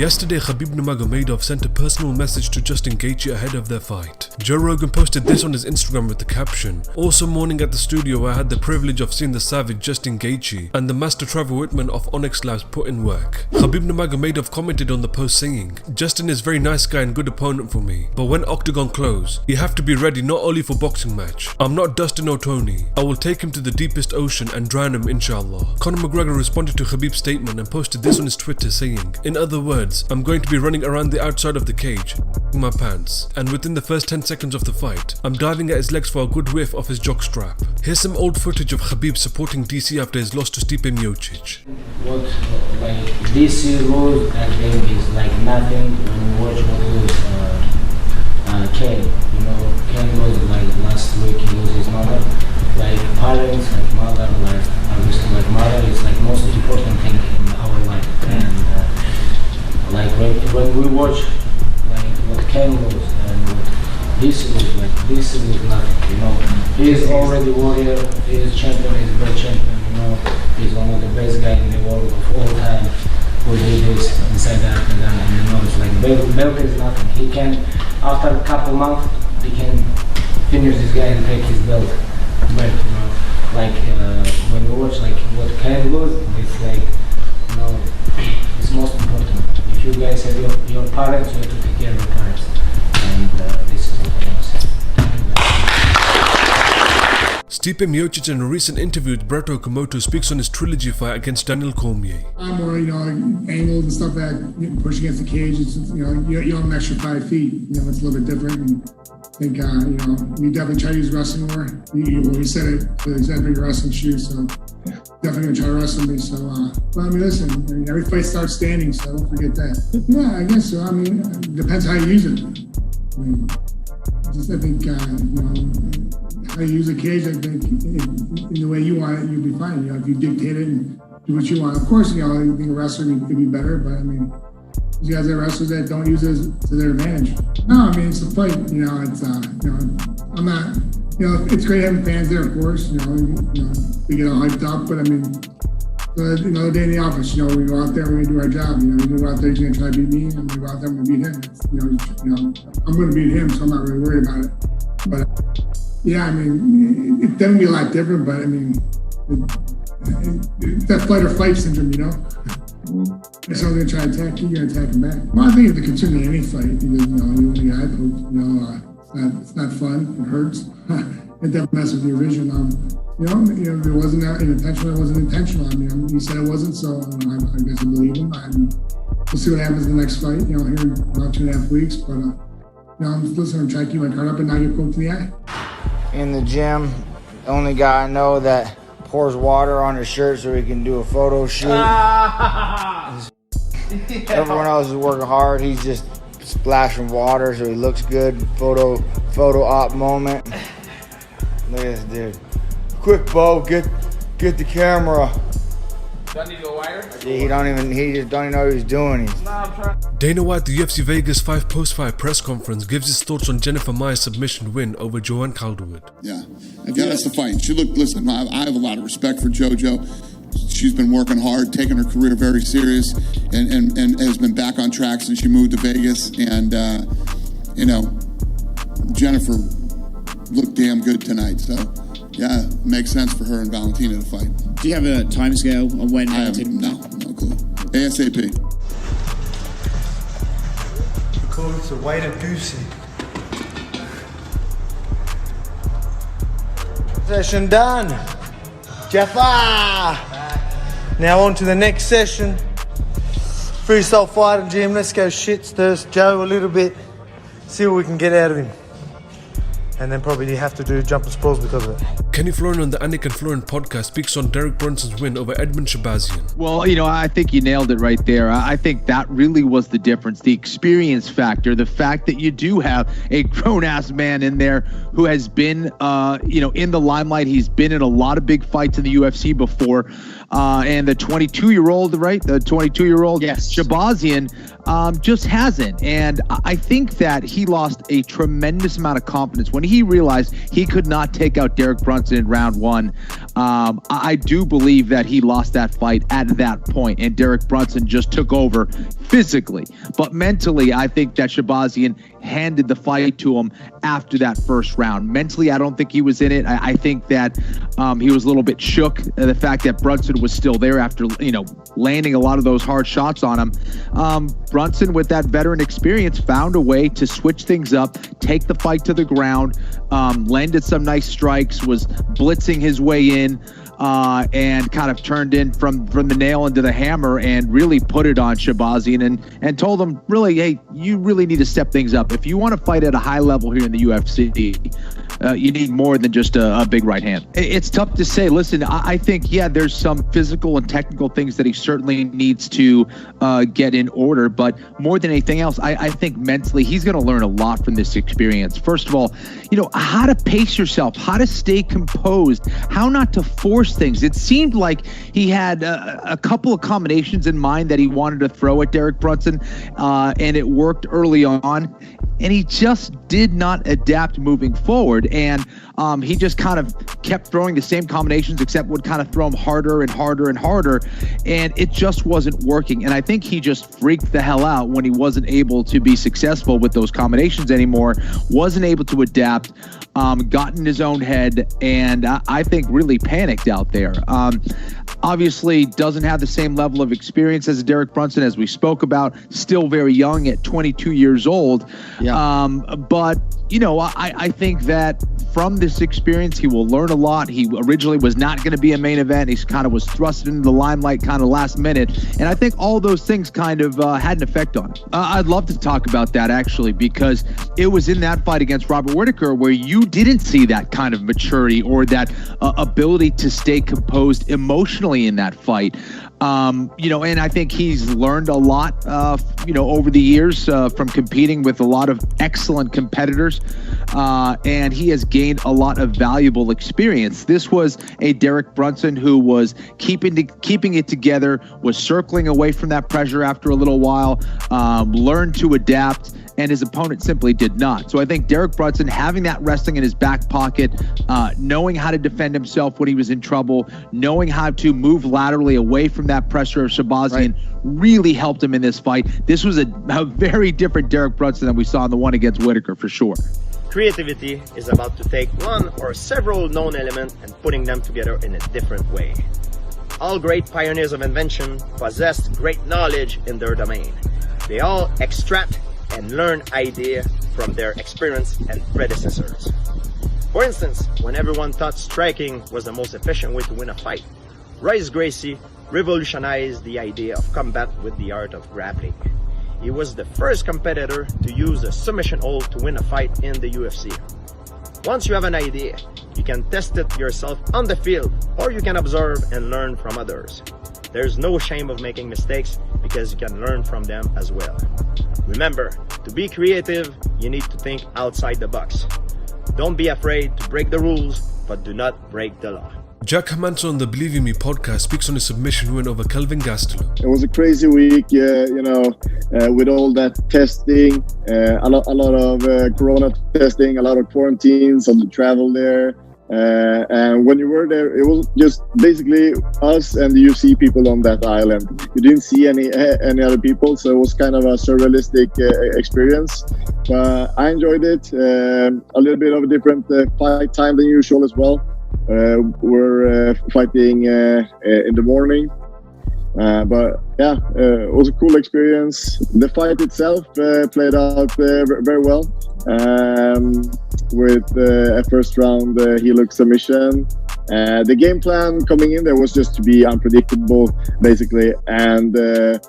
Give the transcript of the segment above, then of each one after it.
Yesterday, Khabib Nurmagomedov sent a personal message to Justin Gaethje ahead of their fight. Joe Rogan posted this on his Instagram with the caption, "Also morning at the studio where I had the privilege of seeing the savage Justin Gaethje and the master Trevor Whitman of Onyx Labs put in work." Khabib Nurmagomedov commented on the post saying, "Justin is a very nice guy and good opponent for me, but when Octagon close, you have to be ready not only for boxing match. I'm not Dustin or Tony. I will take him to the deepest ocean and drown him inshallah." Conor McGregor responded to Khabib's statement and posted this on his Twitter saying, "In other words, I'm going to be running around the outside of the cage, my pants, and within the first 10 seconds of the fight, I'm diving at his legs for a good whiff of his jockstrap." Here's some old footage of Khabib supporting DC after his loss to Stipe Miocic. What like DC rules, I think, is like nothing when you watch what was Ken. You know, Ken was like last week he lost his mother. Like parents, like mother, like obviously like mother is like most important thing in our life. And like when we watch like what Ken was and what DC was, like DC was nothing. You know, he is already warrior. He is champion. He's a great champion. You know, he's one of the best guys in the world of all time. Who did this inside the octagon, and you know, it's like belt is nothing. He can, after a couple months, he can finish this guy and take his belt. But you know, like when you watch like what Ken was, it's like, you know, it's most important. If you guys have your parents, you have to take care of your parents, and this is what I want to say. Stipe Miocic, in a recent interview with Brett Okamoto, speaks on his trilogy fight against Daniel Cormier. I'm more, you know, angles and stuff that you push against the cage. It's, you know, you have an extra 5 feet. You know, it's a little bit different. And I think, you know, you definitely try to use wrestling more. You said it, exactly your wrestling shoes. So definitely gonna try to wrestle me. So, but I mean, listen, every fight starts standing, so don't forget that. Yeah, I guess so. I mean, it depends how you use it. I mean, I think, you know, how you use a cage, I think, in the way you want it, you'll be fine. You know, if you dictate it and do what you want. Of course, you know, I think a wrestler could be better, but I mean, you guys are wrestlers that don't use it to their advantage. No, I mean, it's a fight. You know, it's, you know, I'm not, you know, it's great having fans there, of course. You know, we get all hyped up, but I mean, you know, the day in the office, you know, we go out there and we do our job. You know, we go out there, he's gonna try to beat me, and we go out there and we beat him. You know, I'm gonna beat him, so I'm not really worried about it. But yeah, I mean, it's definitely a lot different, but I mean, it's that fight or flight syndrome, you know? If someone's gonna try to attack you, you're gonna attack him back. Well, I think if the continue any fight, because, you know, you only got poked, you know, it's not fun, it hurts. It definitely messes with the original. You know, it wasn't intentional, it wasn't intentional. I mean, he said it wasn't, so I guess I believe him. We'll see what happens in the next fight, you know, here in about 2.5 weeks, but, you know, I'm just listening, I'm trying to keep my card up and not get poked in the eye. In the gym, the only guy I know that pours water on his shirt so he can do a photo shoot. Everyone else is working hard. He's just splashing water so he looks good. Photo op moment. Look at this dude. Quick, Bo, get the camera. Do I need to go wider? Yeah, he just don't even know what he's doing. Dana White, the UFC Vegas 5 post-fight press conference, gives his thoughts on Jennifer Maia's submission win over Joanne Calderwood. Yeah, that's the fight. Listen, I have a lot of respect for JoJo. She's been working hard, taking her career very serious, and has been back on track since she moved to Vegas. And, you know, Jennifer looked damn good tonight, so yeah, it makes sense for her and Valentina to fight. Do you have a time scale on when Valentina? No clue. ASAP. Call to White and Goosey. Session done. Jaffa. Now on to the next session. Freestyle Fighting Gym. Let's go shit thirst Joe a little bit. See what we can get out of him. And then probably you have to do jumping sprawls because of it. Kenny Florian on the Anik and Florian podcast speaks on Derek Brunson's win over Edmen Shahbazyan. Well, you know, I think you nailed it right there. I think that really was the difference. The experience factor, the fact that you do have a grown-ass man in there who has been, you know, in the limelight. He's been in a lot of big fights in the UFC before. And the 22-year-old, right? The 22-year-old, yes, Shahbazyan just hasn't. And I think that he lost a tremendous amount of confidence when he realized he could not take out Derek Brunson. Brunson in round one. I do believe that he lost that fight at that point, and Derek Brunson just took over physically. But mentally, I think that Shahbazyan handed the fight to him after that first round. Mentally, I don't think he was in it. I think that he was a little bit shook at the fact that Brunson was still there after, landing a lot of those hard shots on him. Brunson, with that veteran experience, found a way to switch things up, take the fight to the ground, landed some nice strikes, was blitzing his way in, and kind of turned in from the nail into the hammer and really put it on Shahbazyan and told him, really, hey, you really need to step things up. If you want to fight at a high level here in the UFC, you need more than just a big right hand. It's tough to say. Listen, I think, yeah, there's some physical and technical things that he certainly needs to get in order. But more than anything else, I think mentally he's going to learn a lot from this experience. First of all, how to pace yourself, how to stay composed, how not to force things. It seemed like he had a couple of combinations in mind that he wanted to throw at Derek Brunson, and it worked early on. And he just did not adapt moving forward. And he just kind of kept throwing the same combinations, except would kind of throw them harder and harder and harder. And it just wasn't working. And I think he just freaked the hell out when he wasn't able to be successful with those combinations anymore, wasn't able to adapt, got in his own head, and I think really panicked out there. Obviously doesn't have the same level of experience as Derek Brunson, as we spoke about, still very young at 22 years old. Yeah. But, I think that from this experience, he will learn a lot. He originally was not going to be a main event. He kind of was thrust into the limelight kind of last minute. And I think all those things kind of had an effect on him. I'd love to talk about that, actually, because it was in that fight against Robert Whittaker where you didn't see that kind of maturity or that ability to stay composed emotionally in that fight. And I think he's learned a lot, over the years from competing with a lot of excellent competitors, and he has gained a lot of valuable experience. This was a Derek Brunson who was keeping it together, was circling away from that pressure after a little while, learned to adapt, and his opponent simply did not. So I think Derek Brunson, having that wrestling in his back pocket, knowing how to defend himself when he was in trouble, knowing how to move laterally away from that pressure of Shahbazyan, really helped him in this fight. This was a very different Derek Brunson than we saw in the one against Whittaker, for sure. Creativity is about to take one or several known elements and putting them together in a different way. All great pioneers of invention possessed great knowledge in their domain. They all extract and learn ideas from their experience and predecessors. For instance, when everyone thought striking was the most efficient way to win a fight, Royce Gracie revolutionized the idea of combat with the art of grappling. He was the first competitor to use a submission hold to win a fight in the UFC. Once you have an idea, you can test it yourself on the field, or you can observe and learn from others. There's no shame of making mistakes because you can learn from them as well. Remember, to be creative, you need to think outside the box. Don't be afraid to break the rules, but do not break the law. Jack Hermansson on the Believe in Me podcast speaks on his submission win over Kelvin Gastelum. It was a crazy week, with all that testing, a lot of corona testing, a lot of quarantines on the travel there. And when you were there, it was just basically us and the UFC people on that island. You didn't see any other people, so it was kind of a surrealistic experience. But I enjoyed it. A little bit of a different fight time than usual as well. We're fighting in the morning. But yeah, it was a cool experience. The fight itself played out very well. With a first round heel hook submission. The game plan coming in there was just to be unpredictable, basically. And the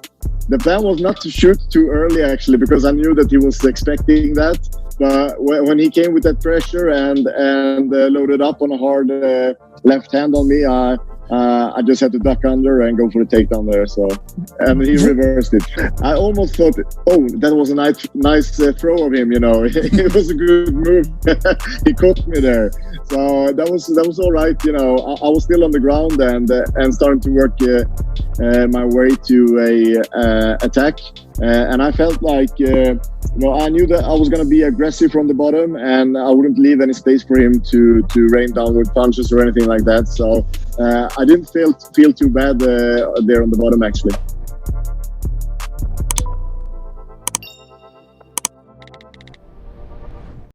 plan was not to shoot too early, actually, because I knew that he was expecting that. But when he came with that pressure and loaded up on a hard left hand on me, I I just had to duck under and go for the takedown there. So, and he reversed it. I almost thought, oh, that was a nice throw of him. You know, it was a good move. He caught me there. So that was all right. You know, I was still on the ground and starting to work my way to a attack. And I felt like, you know, I knew that I was going to be aggressive from the bottom, and I wouldn't leave any space for him to rain down with punches or anything like that. So I didn't feel too bad there on the bottom, actually.